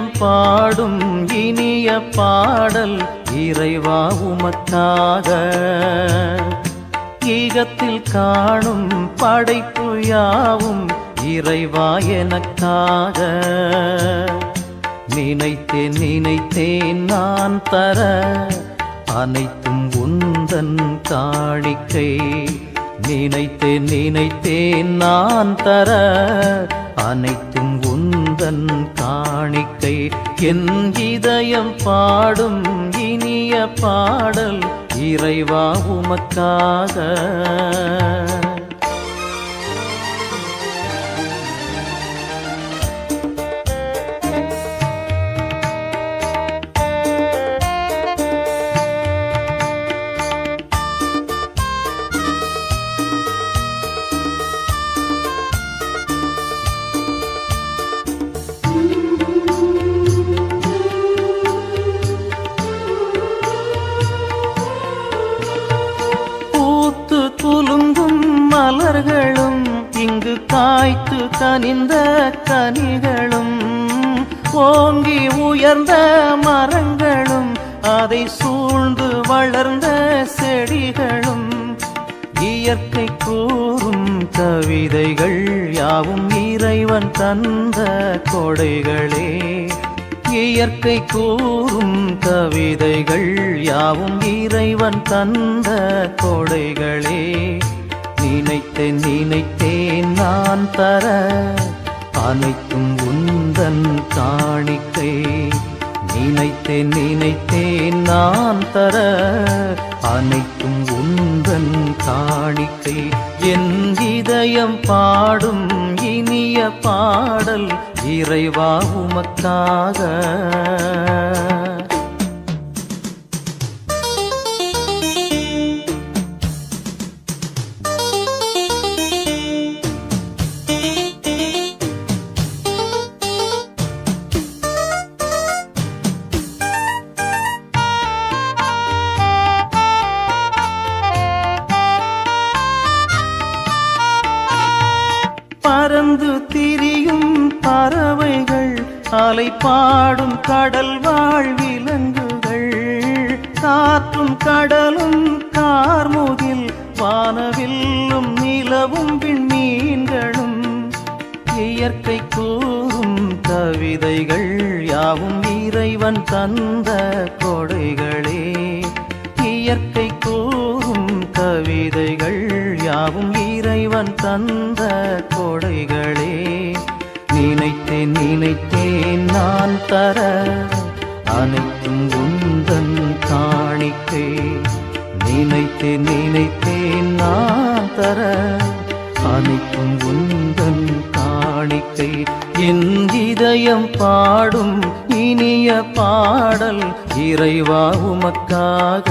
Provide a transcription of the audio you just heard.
இதயம் பாடும் இனிய பாடல் இறைவா உமக்காக. ஈகத்தில் காணும் படைப்பு யாவும் இறைவா எனக்காக. நினைத்தேன் நினைத்தேன் நான் தர அனைத்தும் உந்தன் காணிக்கை. நினைத்தேன் நினைத்தேன் நான் தர அனைத்தும் உந்தன் காணிக்கை. என் இதயம் பாடும் இனிய பாடல் இறைவா உமக்காக. குலுங்கும் மலர்களும் இங்கு காய்த்து கனிந்த கனிகளும், ஓங்கி உயர்ந்த மரங்களும் அதை சூழ்ந்து வளர்ந்த செடிகளும், இயற்கை கூறும் கவிதைகள் யாவும் இறைவன் தந்த கொடைகளே. இயற்கை கூறும் கவிதைகள் யாவும் இறைவன் தந்த கொடைகளே. நினைத்தேன் நினைத்தேன் நான் தர அனைத்தும் உந்தன் காணிக்கை. நினைத்தேன் நினைத்தேன் நான் தர அனைத்தும் உந்தன் காணிக்கை. என் இதயம் பாடும் இனிய பாடல் இறைவா உமக்காக. பறந்து திரியும் பறவைகள், அலை பாடும் கடல் வாழ் விலங்குகள், காற்றும் கடலும் கார்முகில் வானவில்லும் நிலவும் விண்மீன்களும், இயற்கை கூறும் கவிதைகள் யாவும் இறைவன் தந்த கொடைகளே. இயற்கை கூறும் கவிதைகள் யாவும் இறைவன் தந்த கொடைகளே. நினைத்தேன் நினைத்தேன் நான் தர அனைத்தும் உந்தன் காணிக்கை. நினைத்தேன் நினைத்தேன் நான் தர அனைத்தும் உந்தன் காணிக்கை. என் இதயம் பாடும் இனிய பாடல் இறைவா உமக்காக.